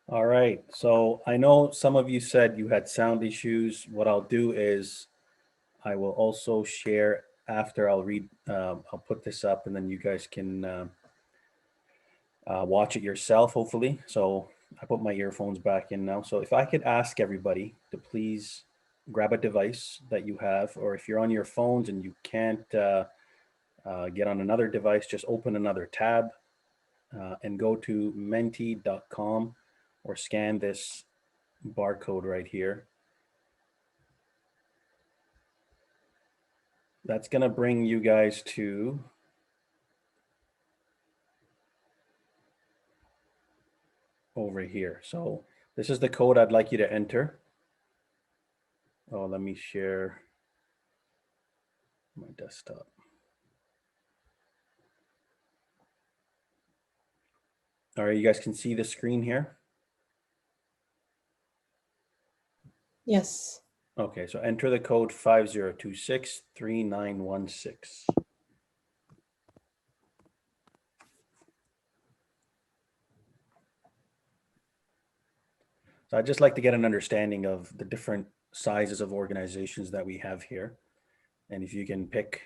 All right. So I know some of you said you had sound issues. What I'll do is I will also share after I'll read, I'll put this up and then you guys can watch it yourself, hopefully. So I put my earphones back in now. So if I could ask everybody to please grab a device that you have, or if you're on your phones and you can't get on another device, just open another tab and go to menti.com or scan this barcode right here. That's going to bring you guys to over here. So this is the code I'd like you to enter. Oh, let me share my desktop. All right, you guys can see the screen here. Yes. Okay, so enter the code 50263916. So I'd just like to get an understanding of the different sizes of organizations that we have here. And if you can pick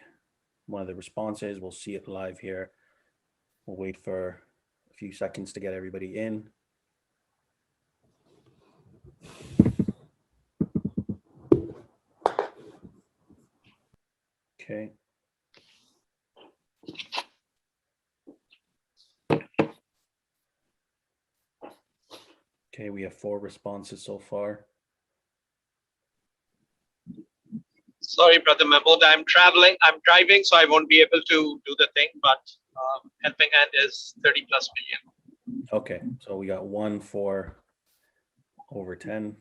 one of the responses, we'll see it live here. We'll wait for a few seconds to get everybody in. Okay. Okay, we have 4 responses so far. Sorry, Brother Mahmood, I'm driving, so I won't be able to do the thing, but helping hand is 30 plus million. Okay, so we got 1 for over 10,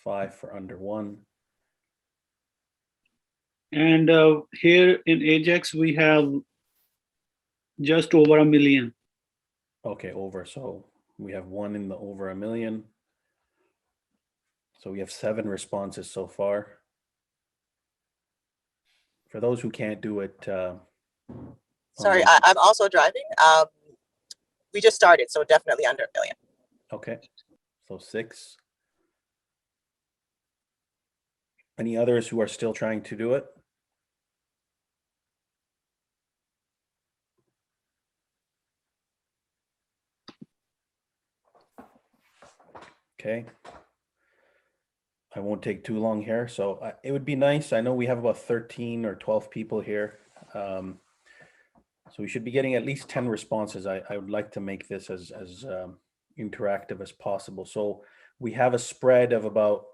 5 for under 1. And here in Ajax, we have just over 1 million. Okay, over. So we have 1 in the over 1 million. So we have 7 responses so far. For those who can't do it. Sorry, I'm also driving. We just started, so definitely under 1 million. Okay, so 6. Any others who are still trying to do it? Okay. I won't take too long here. So it would be nice. I know we have about 13 or 12 people here. So we should be getting at least 10 responses. I would like to make this as interactive as possible. So we have a spread of about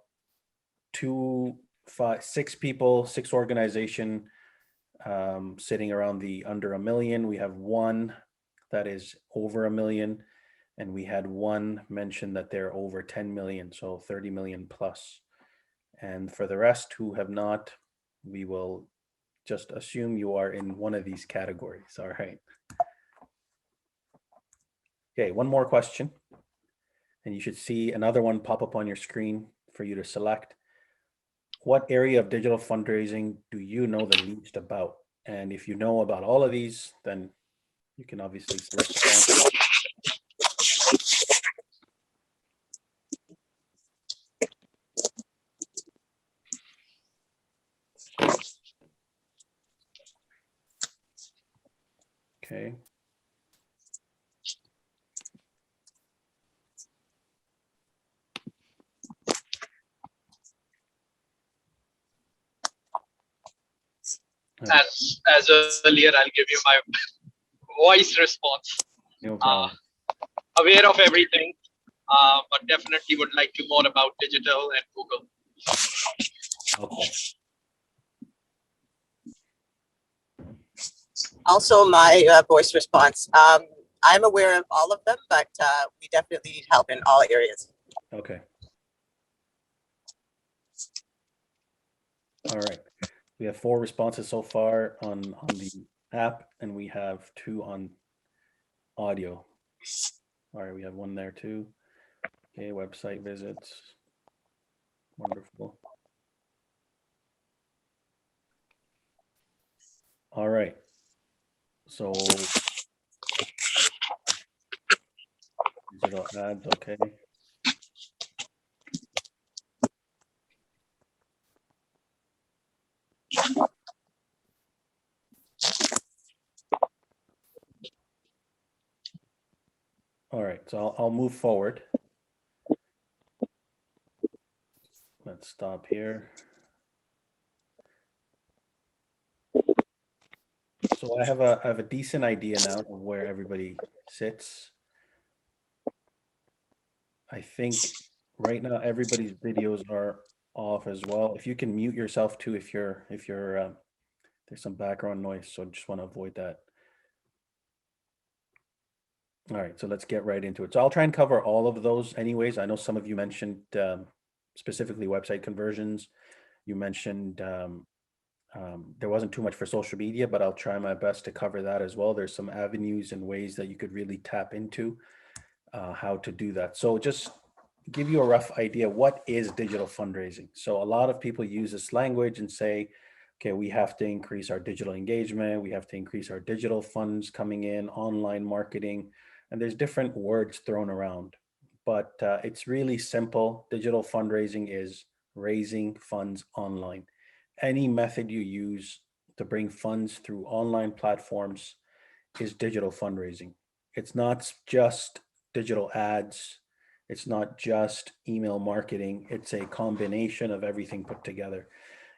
2, 5, 6 people, 6 organization sitting around the under 1 million. We have 1 that is over 1 million. And we had 1 mention that they're over 10 million, so 30 million plus. And for the rest who have not, we will just assume you are in one of these categories. All right. Okay, one more question. And you should see another one pop up on your screen for you to select. What area of digital fundraising do you know the least about? And if you know about all of these, then you can obviously select the answer. Okay. As earlier, I'll give you my voice response. No problem. Aware of everything, but definitely would like to more about digital and Google. Okay. Also, my voice response. I'm aware of all of them, but we definitely need help in all areas. Okay. All right. We have 4 responses so far on the app, and we have 2 on audio. All right, we have 1 there too. Okay, website visits. Wonderful. All right. So is it digital ads, okay. All right, so I'll move forward. Let's stop here. So I have a decent idea now of where everybody sits. I think right now everybody's videos are off as well. If you can mute yourself too, if you're there's some background noise, so just want to avoid that. All right, so let's get right into it. So I'll try and cover all of those anyways. I know some of you mentioned specifically website conversions. You mentioned there wasn't too much for social media, but I'll try my best to cover that as well. There's some avenues and ways that you could really tap into how to do that. So just give you a rough idea, what is digital fundraising? So a lot of people use this language and say, okay, we have to increase our digital engagement, we have to increase our digital funds coming in, online marketing, and there's different words thrown around. But it's really simple. Digital fundraising is raising funds online. Any method you use to bring funds through online platforms is digital fundraising. It's not just digital ads. It's not just email marketing. It's a combination of everything put together.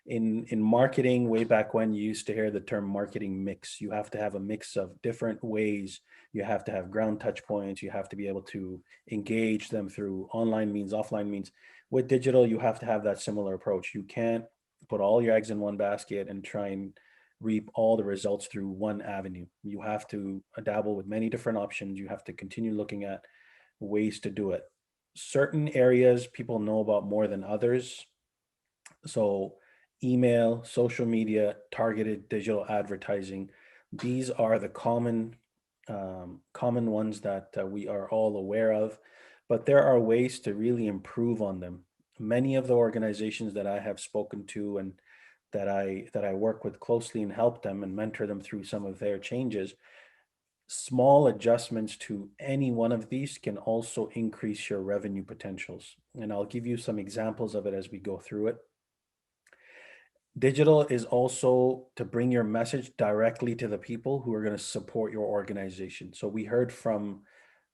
In marketing, way back when, you used to hear the term marketing mix. You have to have a mix of different ways. You have to have ground touch points. You have to be able to engage them through online means, offline means. With digital, you have to have that similar approach. You can't put all your eggs in one basket and try and reap all the results through one avenue. You have to dabble with many different options. You have to continue looking at ways to do it. Certain areas people know about more than others. So email, social media, targeted digital advertising, these are the common ones that we are all aware of, but there are ways to really improve on them. Many of the organizations that I have spoken to and that I work with closely and help them and mentor them through some of their changes, small adjustments to any one of these can also increase your revenue potentials. And I'll give you some examples of it as we go through it. Digital is also to bring your message directly to the people who are going to support your organization. So we heard from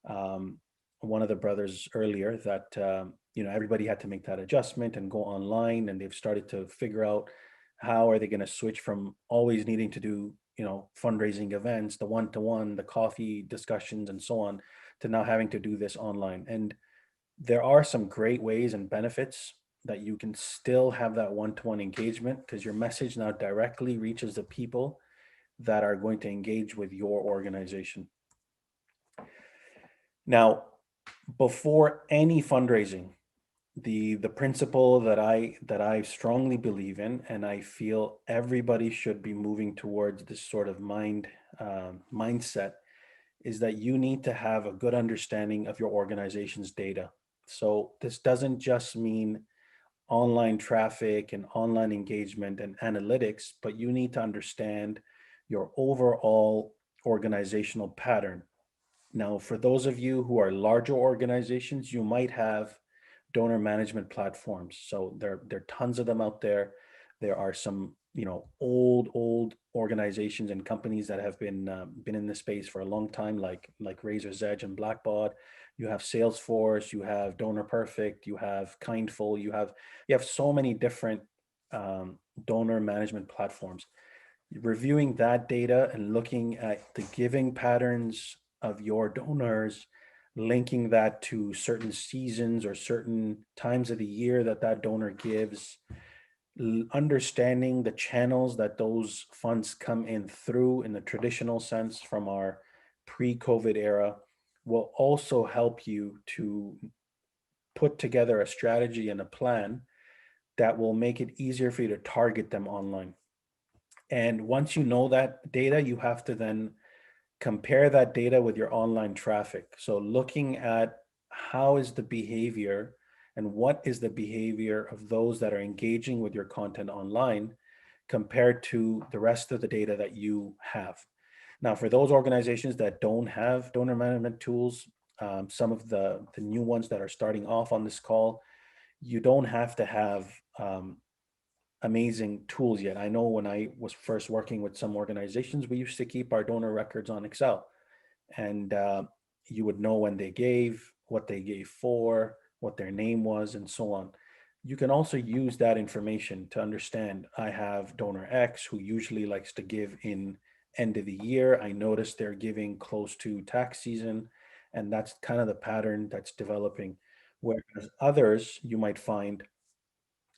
one of the brothers earlier that everybody had to make that adjustment and go online, and they've started to figure out how are they going to switch from always needing to do fundraising events, the one-to-one, the coffee discussions, and so on, to now having to do this online. And there are some great ways and benefits that you can still have that one-to-one engagement, because your message now directly reaches the people that are going to engage with your organization. Now, before any fundraising, the principle that I strongly believe in, and I feel everybody should be moving towards this sort of mindset, is that you need to have a good understanding of your organization's data. So this doesn't just mean online traffic and online engagement and analytics, but you need to understand your overall organizational pattern. Now, for those of you who are larger organizations, you might have donor management platforms. So there are tons of them out there. There are some, old organizations and companies that have been in this space for a long time, like Razor's Edge and Blackbaud. You have Salesforce, you have Donor Perfect, you have Kindful, you have so many different donor management platforms. Reviewing that data and looking at the giving patterns of your donors, linking that to certain seasons or certain times of the year that donor gives, understanding the channels that those funds come in through in the traditional sense from our pre-COVID era, will also help you to put together a strategy and a plan that will make it easier for you to target them online. And once you know that data, you have to then compare that data with your online traffic. So looking at how is the behavior and what is the behavior of those that are engaging with your content online compared to the rest of the data that you have. Now, for those organizations that don't have donor management tools, some of the new ones that are starting off on this call, you don't have to have amazing tools yet. I know when I was first working with some organizations, we used to keep our donor records on Excel, and you would know when they gave, what they gave for, what their name was, and so on. You can also use that information to understand, I have donor X who usually likes to give in end of the year. I noticed they're giving close to tax season, and that's kind of the pattern that's developing. Whereas others you might find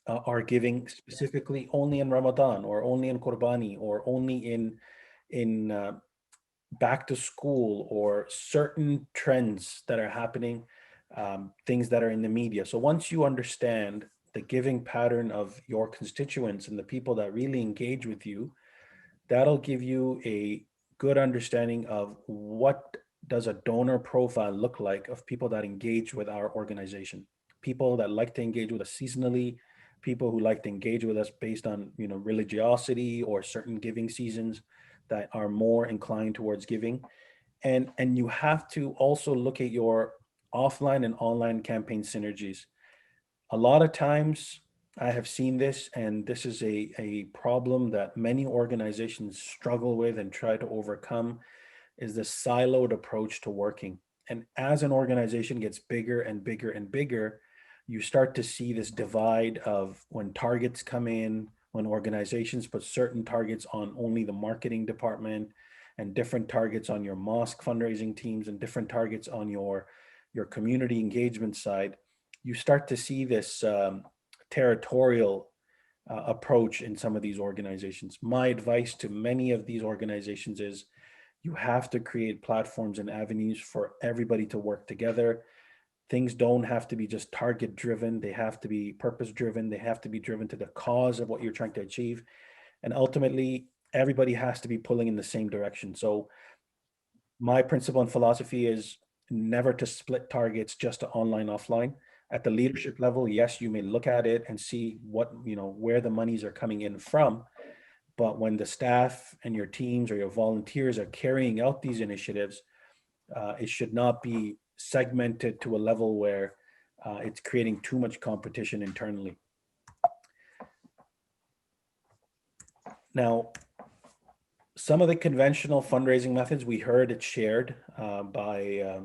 are giving specifically only in Ramadan, or only in Qurbani, or only in back to school, or certain trends that are happening, things that are in the media. So once you understand the giving pattern of your constituents and the people that really engage with you, that'll give you a good understanding of what does a donor profile look like of people that engage with our organization. People that like to engage with us seasonally, people who like to engage with us based on, religiosity or certain giving seasons that are more inclined towards giving. And you have to also look at your offline and online campaign synergies. A lot of times I have seen this, and this is a problem that many organizations struggle with and try to overcome, is the siloed approach to working. And as an organization gets bigger and bigger and bigger, you start to see this divide of when targets come in, when organizations put certain targets on only the marketing department, and different targets on your mosque fundraising teams, and different targets on your community engagement side. You start to see this territorial approach in some of these organizations. My advice to many of these organizations is, you have to create platforms and avenues for everybody to work together. Things don't have to be just target driven. They have to be purpose driven. They have to be driven to the cause of what you're trying to achieve. And ultimately, everybody has to be pulling in the same direction. So my principle and philosophy is never to split targets just to online, offline. At the leadership level, yes, you may look at it and see where the monies are coming in from. But when the staff and your teams or your volunteers are carrying out these initiatives, it should not be segmented to a level where it's creating too much competition internally. Now, some of the conventional fundraising methods, we heard it shared by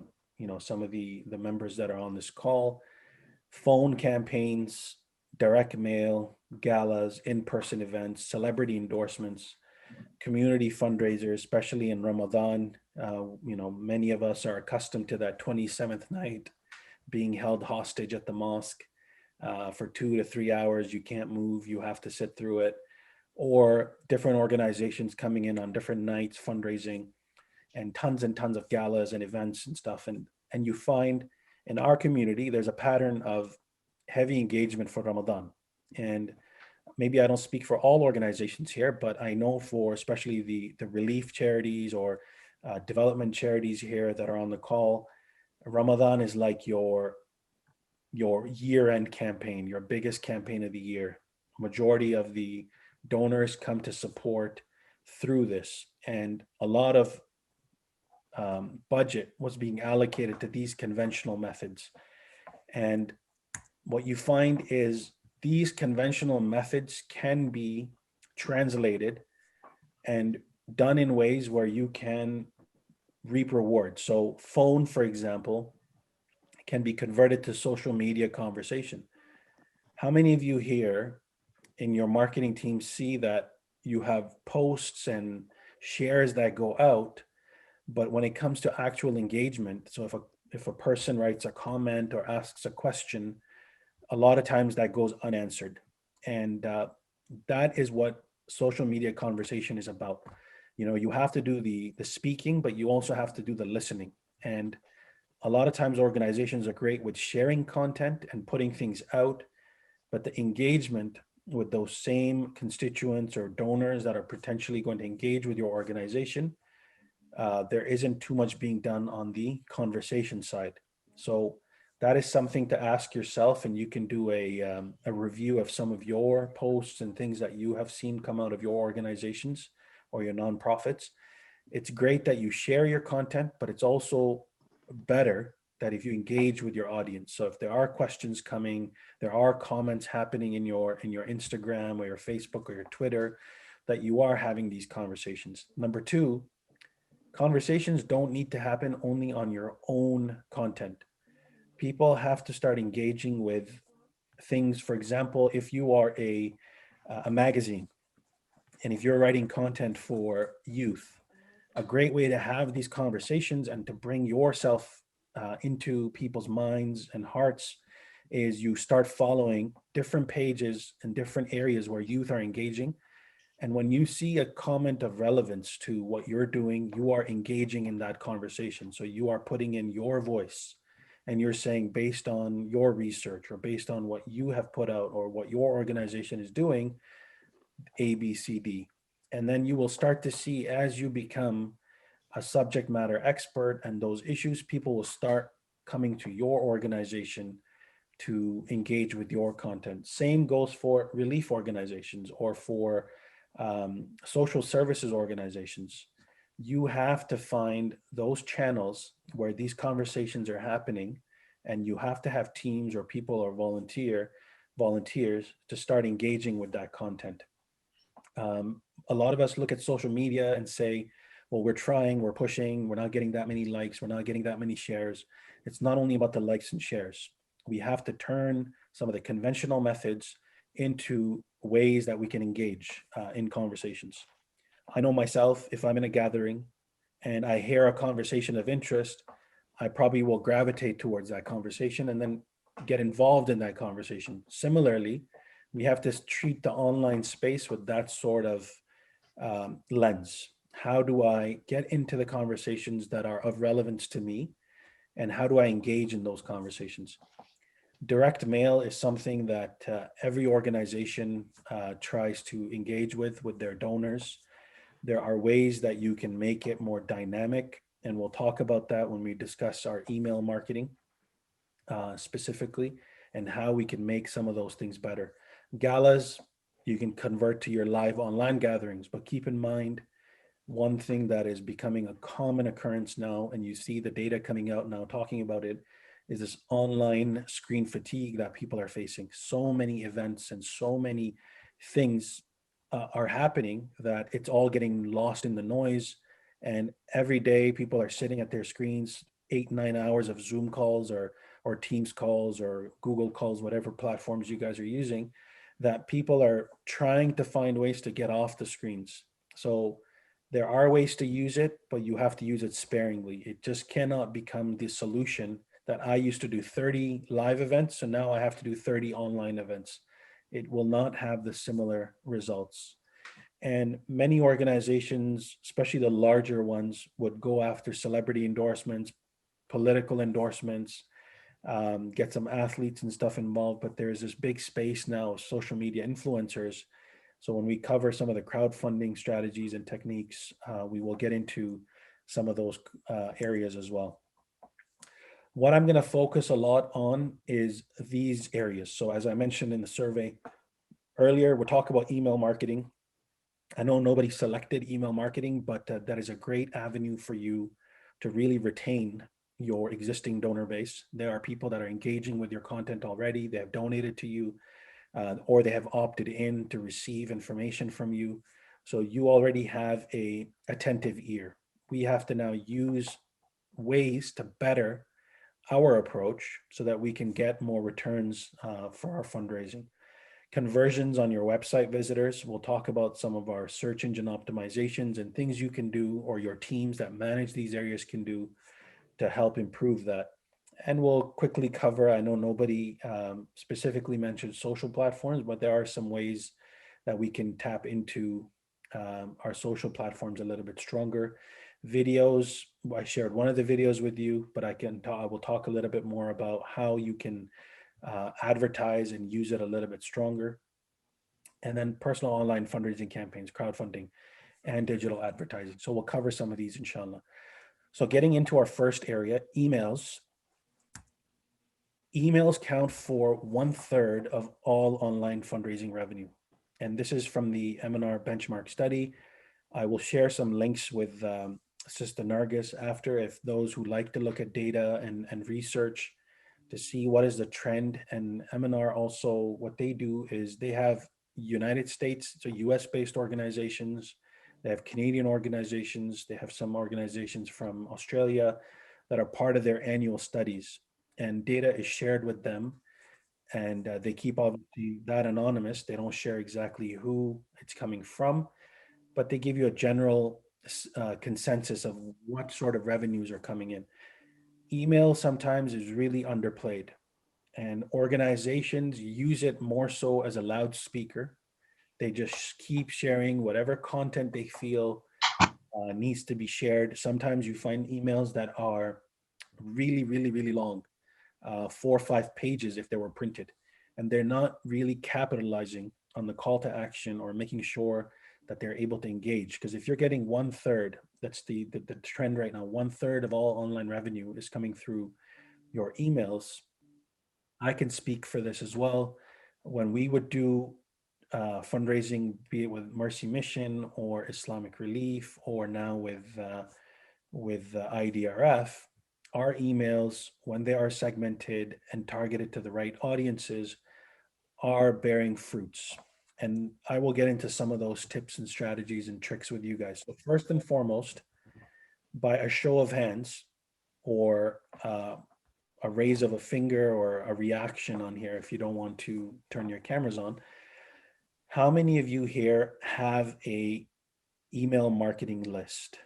some of the members that are on this call: phone campaigns, direct mail, galas, in-person events, celebrity endorsements, community fundraisers, especially in Ramadan. Many of us are accustomed to that 27th night being held hostage at the mosque for 2 to 3 hours. You can't move, you have to sit through it. Or different organizations coming in on different nights, fundraising, and tons of galas and events and stuff. And you find in our community, there's a pattern of heavy engagement for Ramadan. And maybe I don't speak for all organizations here, but I know for especially the relief charities or development charities here that are on the call, Ramadan is like your year-end campaign, your biggest campaign of the year. Majority of the donors come to support through this, and a lot of budget was being allocated to these conventional methods. And what you find is these conventional methods can be translated and done in ways where you can reap rewards. So phone, for example, can be converted to social media conversation. How many of you here in your marketing team see that you have posts and shares that go out, but when it comes to actual engagement, so if a person writes a comment or asks a question, a lot of times that goes unanswered. And that is what social media conversation is about. You have to do the speaking, but you also have to do the listening. And a lot of times organizations are great with sharing content and putting things out, but the engagement with those same constituents or donors that are potentially going to engage with your organization, there isn't too much being done on the conversation side. So that is something to ask yourself, and you can do a review of some of your posts and things that you have seen come out of your organizations or your nonprofits. It's great that you share your content, but it's also better that if you engage with your audience, so if there are questions coming, there are comments happening in your Instagram or your Facebook or your Twitter, that you are having these conversations. Number two, conversations don't need to happen only on your own content. People have to start engaging with things. For example, if you are a magazine, and if you're writing content for youth, a great way to have these conversations and to bring yourself into people's minds and hearts is you start following different pages and different areas where youth are engaging. And when you see a comment of relevance to what you're doing, you are engaging in that conversation. So you are putting in your voice and you're saying, based on your research or based on what you have put out or what your organization is doing, A, B, C, D. And then you will start to see, as you become a subject matter expert and those issues, people will start coming to your organization to engage with your content. Same goes for relief organizations or for social services organizations. You have to find those channels where these conversations are happening, and you have to have teams or people or volunteers to start engaging with that content. A lot of us look at social media and say, well, we're trying, we're pushing, we're not getting that many likes, we're not getting that many shares. It's not only about the likes and shares. We have to turn some of the conventional methods into ways that we can engage in conversations. I know myself, if I'm in a gathering and I hear a conversation of interest, I probably will gravitate towards that conversation and then get involved in that conversation. Similarly, we have to treat the online space with that sort of lens. How do I get into the conversations that are of relevance to me? And how do I engage in those conversations? Direct mail is something that every organization tries to engage with their donors. There are ways that you can make it more dynamic, and we'll talk about that when we discuss our email marketing specifically, and how we can make some of those things better. Galas, you can convert to your live online gatherings, but keep in mind, one thing that is becoming a common occurrence now, and you see the data coming out now talking about it, is this online screen fatigue that people are facing. So many events and so many things are happening that it's all getting lost in the noise. And every day people are sitting at their screens, 8-9 hours of Zoom calls or Teams calls or Google calls, whatever platforms you guys are using, that people are trying to find ways to get off the screens. So there are ways to use it, but you have to use it sparingly. It just cannot become the solution that I used to do 30 live events, and now I have to do 30 online events. It will not have the similar results. And many organizations, especially the larger ones, would go after celebrity endorsements, political endorsements, get some athletes and stuff involved, but there's this big space now of social media influencers. So when we cover some of the crowdfunding strategies and techniques, we will get into some of those areas as well. What I'm going to focus a lot on is these areas. So as I mentioned in the survey earlier, we're talking about email marketing. I know nobody selected email marketing, but that is a great avenue for you to really retain your existing donor base. There are people that are engaging with your content already. They have donated to you, or they have opted in to receive information from you. So you already have a attentive ear. We have to now use ways to better our approach so that we can get more returns for our fundraising. Conversions on your website visitors. We'll talk about some of our search engine optimizations and things you can do, or your teams that manage these areas can do to help improve that. And we'll quickly cover, I know nobody specifically mentioned social platforms, but there are some ways that we can tap into our social platforms a little bit stronger. Videos, I shared one of the videos with you, but I will talk a little bit more about how you can advertise and use it a little bit stronger. And then personal online fundraising campaigns, crowdfunding, and digital advertising. So we'll cover some of these, inshallah. So getting into our first area, emails. Emails count for 1/3 of all online fundraising revenue. And this is from the M&R benchmark study. I will share some links with Sister Nargis after, if those who like to look at data and research to see what is the trend. And M&R also, what they do is they have United States, so US based organizations, they have Canadian organizations, they have some organizations from Australia that are part of their annual studies, and data is shared with them. And they keep obviously that anonymous. They don't share exactly who it's coming from, but they give you a general consensus of what sort of revenues are coming in. Email sometimes is really underplayed, and organizations use it more so as a loudspeaker. They just keep sharing whatever content they feel needs to be shared. Sometimes you find emails that are really, really, really long, 4 or 5 pages if they were printed, and they're not really capitalizing on the call to action or making sure that they're able to engage. Because if you're getting 1/3, that's the trend right now, 1/3 of all online revenue is coming through your emails. I can speak for this as well. When we would do fundraising, be it with Mercy Mission or Islamic Relief, or now with IDRF, our emails, when they are segmented and targeted to the right audiences, are bearing fruits. And I will get into some of those tips and strategies and tricks with you guys. So first and foremost, by a show of hands or a raise of a finger or a reaction on here, if you don't want to turn your cameras on, how many of you here have a email marketing list?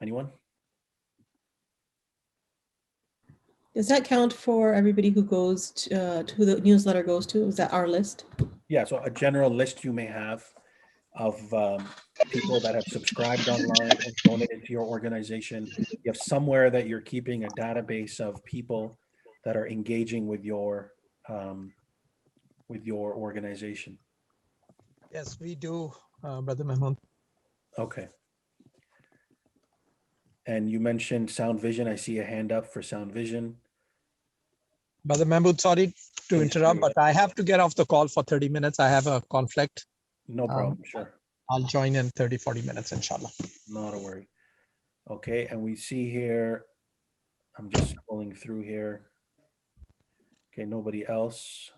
Anyone? Does that count for everybody who goes to who the newsletter goes to? Is that our list? Yeah, so a general list you may have of people that have subscribed online or donated to your organization. You have somewhere that you're keeping a database of people that are engaging with your organization. Yes, we do, Brother Mahmood. Okay. And you mentioned Sound Vision. I see a hand up for Sound Vision. Brother Mahmood, sorry to Please, interrupt, but I have to get off the call for 30 minutes. I have a conflict. No problem, sure. I'll join in 30, 40 minutes, inshallah. Not a worry. Okay, and we see here, I'm just scrolling through here. Okay, nobody else.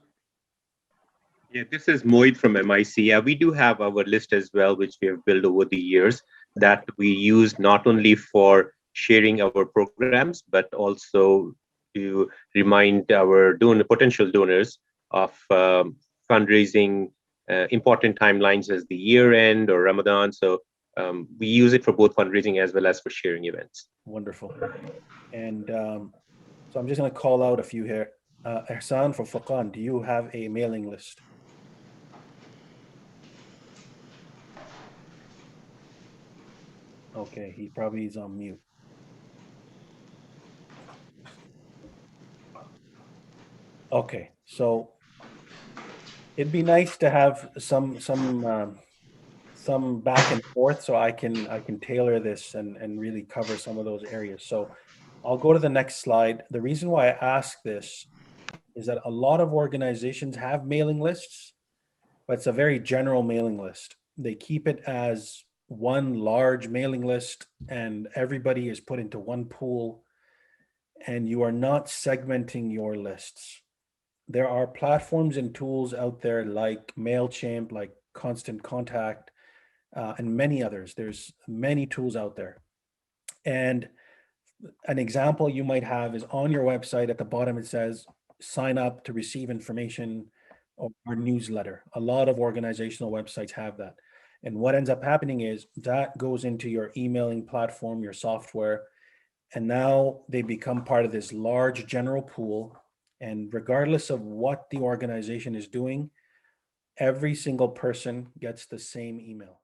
Yeah, this is Mohit from MIC. Yeah, we do have our list as well, which we have built over the years that we use not only for sharing our programs, but also to remind our potential donors of fundraising important timelines as the year end or Ramadan. So we use it for both fundraising as well as for sharing events. Wonderful. And so I'm just going to call out a few here. Ihsan from Furqan, do you have a mailing list? Okay, he probably is on mute. Okay, so it'd be nice to have some back and forth, so I can tailor this and really cover some of those areas. So I'll go to the next slide. The reason why I ask this is that a lot of organizations have mailing lists, but it's a very general mailing list. They keep it as one large mailing list and everybody is put into one pool, and you are not segmenting your lists. There are platforms and tools out there like MailChimp, like Constant Contact, and many others. There's many tools out there. And an example you might have is on your website at the bottom, it says, sign up to receive information or our newsletter. A lot of organizational websites have that. And what ends up happening is that goes into your emailing platform, your software, and now they become part of this large general pool. And regardless of what the organization is doing, every single person gets the same email.